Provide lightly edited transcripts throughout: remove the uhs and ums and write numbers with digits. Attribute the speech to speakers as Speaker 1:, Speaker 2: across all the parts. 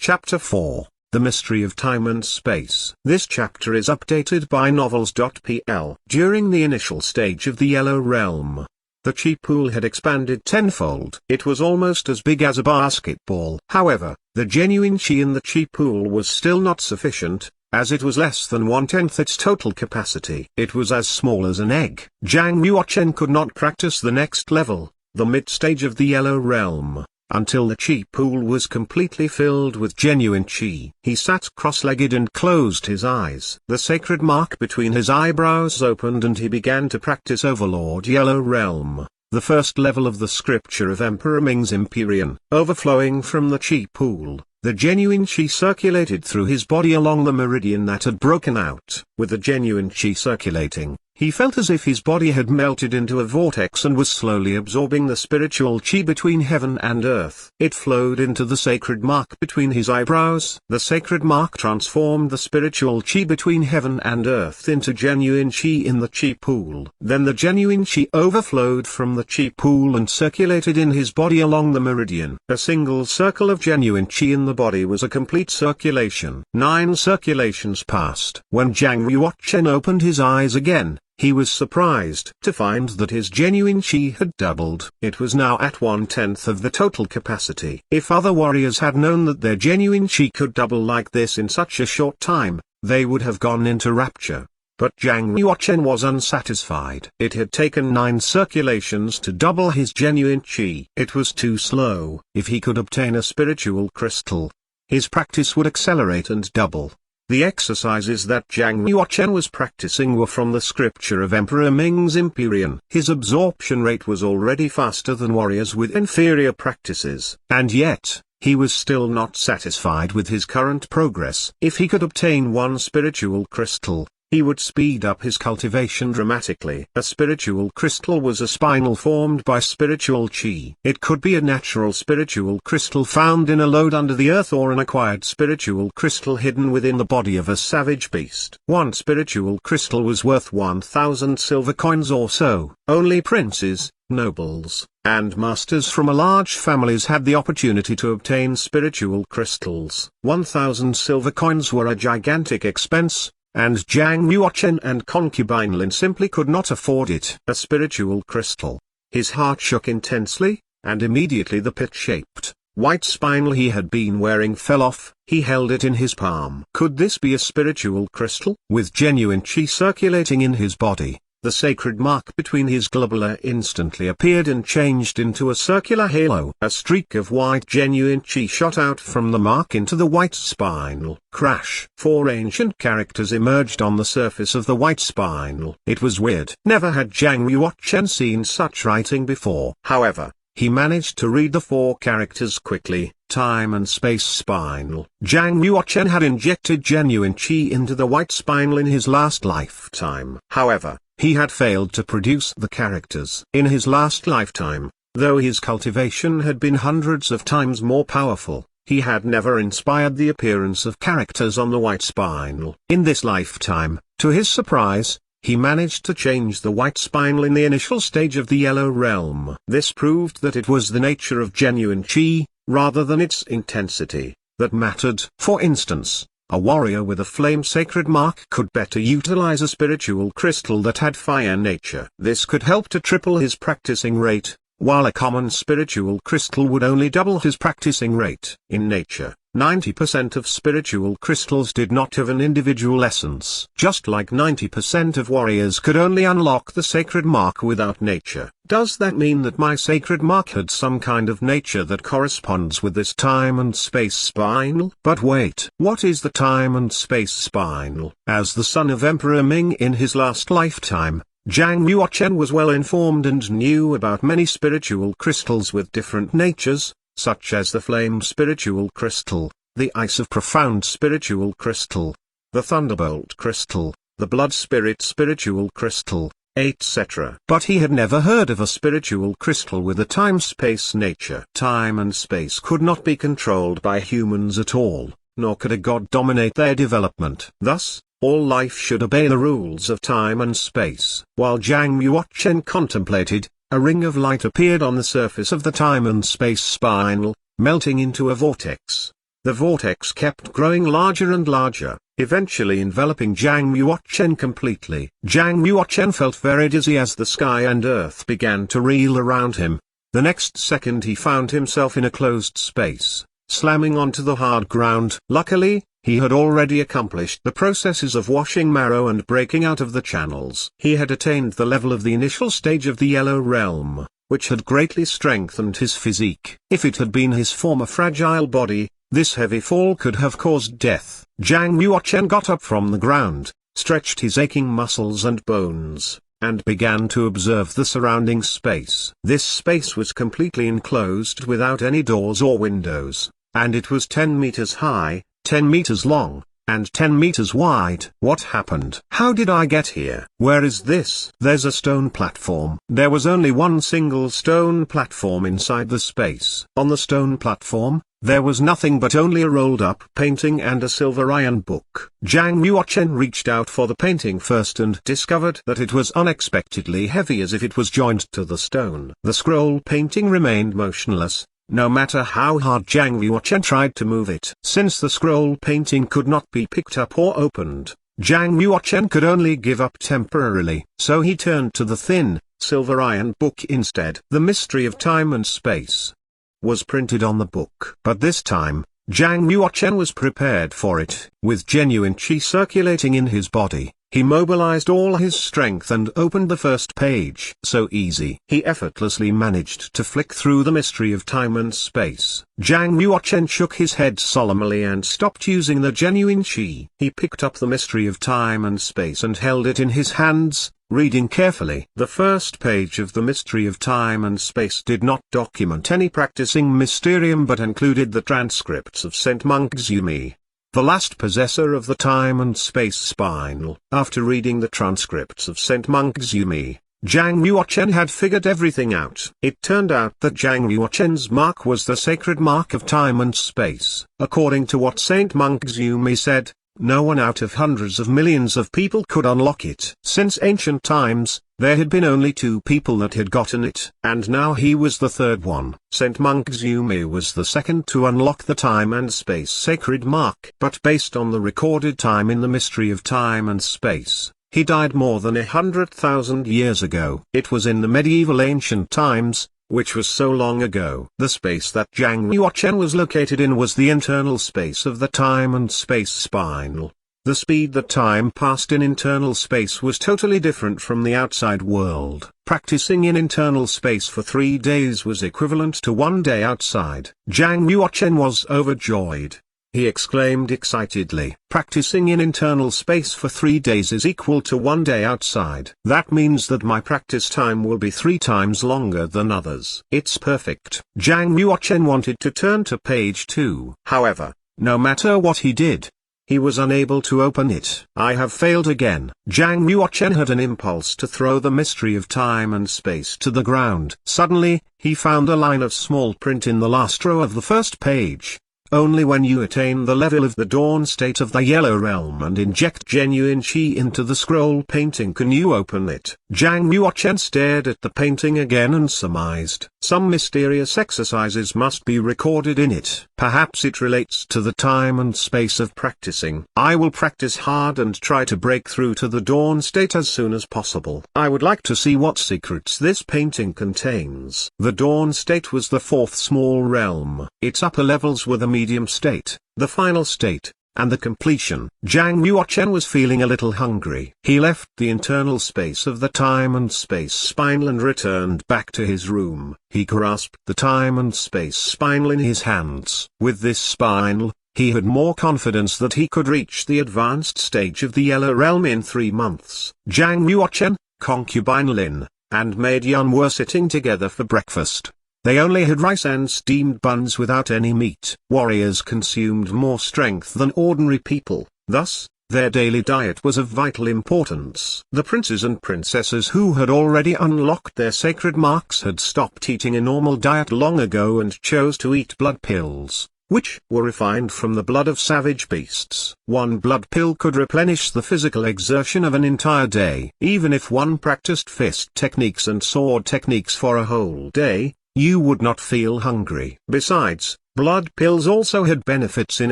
Speaker 1: Chapter 4, The Mystery of Time and Space. This chapter is updated by Novels.pl. During the initial stage of the Yellow Realm, the chi pool had expanded tenfold. It was almost as big as a basketball. However, the genuine chi in the chi pool was still not sufficient, as it was less than 1/10 its total capacity. It was as small as an egg. Zhang Yuochen could not practice the next level, the mid-stage of the Yellow Realm, until the chi pool was completely filled with genuine chi. He sat cross-legged and closed his eyes. The sacred mark between his eyebrows opened and he began to practice Overlord Yellow Realm, the first level of the scripture of Emperor Ming's Empyrean. Overflowing from the chi pool, the genuine chi circulated through his body along the meridian that had broken out. With the genuine chi circulating, he felt as if his body had melted into a vortex and was slowly absorbing the spiritual chi between heaven and earth. It flowed into the sacred mark between his eyebrows. The sacred mark transformed the spiritual chi between heaven and earth into genuine chi in the chi pool. Then the genuine chi overflowed from the chi pool and circulated in his body along the meridian. A single circle of genuine chi in the body was a complete circulation. 9 circulations passed. When Zhang Yuochen opened his eyes again, he was surprised to find that his genuine chi had doubled. It was now at 1/10 of the total capacity. If other warriors had known that their genuine chi could double like this in such a short time, they would have gone into rapture. But Zhang Yuochen was unsatisfied. It had taken 9 circulations to double his genuine chi. It was too slow. If he could obtain a spiritual crystal, his practice would accelerate and double. The exercises that Zhang Yuochen was practicing were from the scripture of Emperor Ming's Empyrean. His absorption rate was already faster than warriors with inferior practices. And yet, he was still not satisfied with his current progress. If he could obtain one spiritual crystal, he would speed up his cultivation dramatically. A spiritual crystal was a spinel formed by spiritual chi. It could be a natural spiritual crystal found in a lode under the earth or an acquired spiritual crystal hidden within the body of a savage beast. One spiritual crystal was worth 1,000 silver coins or so. Only princes, nobles, and masters from large families had the opportunity to obtain spiritual crystals. 1,000 silver coins were a gigantic expense, and Zhang Yuochen and concubine Lin simply could not afford it. A spiritual crystal. His heart shook intensely, and immediately the pit-shaped, white spinel he had been wearing fell off. He held it in his palm. Could this be a spiritual crystal? With genuine chi circulating in his body, the sacred mark between his globula instantly appeared and changed into a circular halo. A streak of white genuine chi shot out from the mark into the white spinel. Crash! 4 ancient characters emerged on the surface of the white spinel. It was weird. Never had Zhang Yuochen seen such writing before. However, he managed to read the 4 characters quickly. Time and space spinel. Zhang Yuochen had injected genuine chi into the white spinel in his last lifetime. However, he had failed to produce the characters. In his last lifetime, though his cultivation had been hundreds of times more powerful, he had never inspired the appearance of characters on the white spinel. In this lifetime, to his surprise, he managed to change the white spinel in the initial stage of the Yellow Realm. This proved that it was the nature of genuine chi, rather than its intensity, that mattered. For instance, a warrior with a flame sacred mark could better utilize a spiritual crystal that had fire nature. This could help to triple his practicing rate, while a common spiritual crystal would only double his practicing rate. In nature, 90% of spiritual crystals did not have an individual essence. Just like 90% of warriors could only unlock the sacred mark without nature. Does that mean that my sacred mark had some kind of nature that corresponds with this time and space spinel? But wait, what is the time and space spinel? As the son of Emperor Ming in his last lifetime, Zhang Yuochen was well informed and knew about many spiritual crystals with different natures, such as the flame spiritual crystal, the ice of profound spiritual crystal, the thunderbolt crystal, the blood spirit spiritual crystal, etc. But he had never heard of a spiritual crystal with a time-space nature. Time and space could not be controlled by humans at all, nor could a god dominate their development. Thus, all life should obey the rules of time and space. While Zhang Yuochen contemplated, a ring of light appeared on the surface of the time and space spinel, melting into a vortex. The vortex kept growing larger and larger, eventually enveloping Zhang Yuochen completely. Zhang Yuochen felt very dizzy as the sky and earth began to reel around him. The next second he found himself in a closed space, slamming onto the hard ground. Luckily, he had already accomplished the processes of washing marrow and breaking out of the channels. He had attained the level of the initial stage of the Yellow Realm, which had greatly strengthened his physique. If it had been his former fragile body, this heavy fall could have caused death. Zhang Yuochen got up from the ground, stretched his aching muscles and bones, and began to observe the surrounding space. This space was completely enclosed without any doors or windows, and it was 10 meters high, 10 meters long, and 10 meters wide. What happened? How did I get here? Where is this? There's a stone platform. There was only one single stone platform inside the space. On the stone platform, there was nothing but only a rolled-up painting and a silver iron book. Zhang Yuochen reached out for the painting first and discovered that it was unexpectedly heavy, as if it was joined to the stone. The scroll painting remained motionless, no matter how hard Zhang Yuochen tried to move it. Since the scroll painting could not be picked up or opened, Zhang Yuochen could only give up temporarily, so he turned to the thin, silver iron book instead. The Mystery of Time and Space was printed on the book. But this time, Zhang Yuochen was prepared for it. With genuine qi circulating in his body, he mobilized all his strength and opened the first page. So easy. He effortlessly managed to flick through the Mystery of Time and Space. Zhang Yuochen shook his head solemnly and stopped using the genuine qi. He picked up the Mystery of Time and Space and held it in his hands, reading carefully. The first page of the Mystery of Time and Space did not document any practicing mysterium but included the transcripts of Saint Monkzumi, the last possessor of the time and space spinel. After reading the transcripts of Saint Monkzumi, Zhang Yuochen had figured everything out. It turned out that Zhang Yuochen's mark was the sacred mark of time and space. According to what Saint Monkzumi said, no one out of hundreds of millions of people could unlock it. Since ancient times, there had been only 2 people that had gotten it, and now he was the third one. Saint Monkzumi was the second to unlock the time and space sacred mark. But based on the recorded time in the Mystery of Time and Space, he died more than 100,000 years ago. It was in the medieval ancient times, which was so long ago. The space that Zhang Yuochen was located in was the internal space of the time and space spinel. The speed that time passed in internal space was totally different from the outside world. Practicing in internal space for 3 days was equivalent to 1 day outside. Zhang Yuochen was overjoyed. He exclaimed excitedly, "Practicing in internal space for 3 days is equal to 1 day outside. That means that my practice time will be 3 times longer than others. It's perfect." Zhang Yuochen wanted to turn to page 2. However, no matter what he did, he was unable to open it. "I have failed again." Zhang Yuochen had an impulse to throw the Mystery of Time and Space to the ground. Suddenly, he found a line of small print in the last row of the first page. "Only when you attain the level of the dawn state of the Yellow Realm and inject genuine qi into the scroll painting can you open it." Zhang Yuochen stared at the painting again and surmised, some mysterious exercises must be recorded in it. Perhaps it relates to the time and space of practicing. "I will practice hard and try to break through to the dawn state as soon as possible. I would like to see what secrets this painting contains." The dawn state was the 4th small realm. Its upper levels were the medium state, the final state, and the completion. Zhang Yuochen was feeling a little hungry. He left the internal space of the time and space spinel and returned back to his room. He grasped the time and space spinel in his hands. With this spinel, he had more confidence that he could reach the advanced stage of the Yellow Realm in 3 months. Zhang Yuochen, concubine Lin, and maid Yun were sitting together for breakfast. They only had rice and steamed buns without any meat. Warriors consumed more strength than ordinary people, thus, their daily diet was of vital importance. The princes and princesses who had already unlocked their sacred marks had stopped eating a normal diet long ago and chose to eat blood pills, which were refined from the blood of savage beasts. 1 blood pill could replenish the physical exertion of an entire day. Even if one practiced fist techniques and sword techniques for a whole day, you would not feel hungry. Besides, Blood pills also had benefits in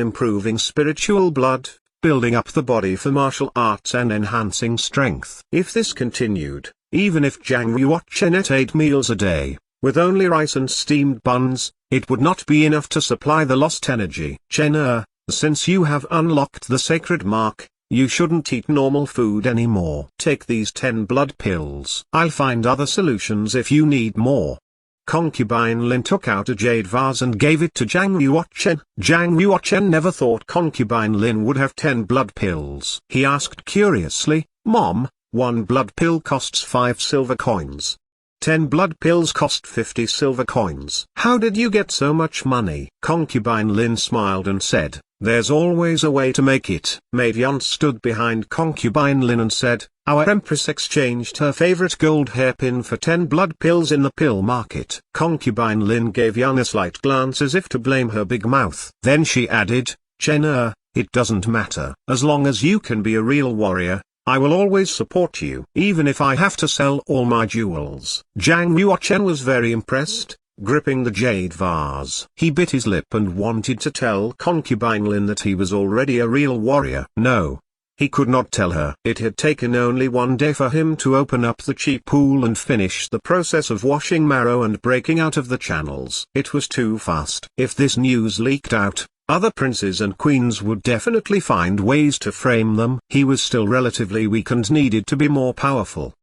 Speaker 1: improving spiritual blood, building up the body for martial arts and enhancing strength. If this continued, even if Zhang Yuochen ate 8 meals a day, with only rice and steamed buns, it would not be enough to supply the lost energy. Chen since you have unlocked the sacred mark, you shouldn't eat normal food anymore. Take these 10 blood pills. I'll find other solutions if you need more. Concubine Lin took out a jade vase and gave it to Zhang Yuochen. Zhang Yuochen never thought Concubine Lin would have 10 blood pills. He asked curiously, "Mom, 1 blood pill costs 5 silver coins. 10 blood pills cost 50 silver coins. How did you get so much money?" Concubine Lin smiled and said, "There's always a way to make it." Maid Yan stood behind Concubine Lin and said, "Our Empress exchanged her favorite gold hairpin for 10 blood pills in the pill market." Concubine Lin gave Yan a slight glance as if to blame her big mouth. Then she added, "Chen it doesn't matter. As long as you can be a real warrior, I will always support you, even if I have to sell all my jewels." Zhang Yuochen was very impressed, gripping the jade vase. He bit his lip and wanted to tell Concubine Lin that he was already a real warrior. No. He could not tell her. It had taken only 1 day for him to open up the chi pool and finish the process of washing marrow and breaking out of the channels. It was too fast. If this news leaked out, other princes and queens would definitely find ways to frame them. He was still relatively weak and needed to be more powerful.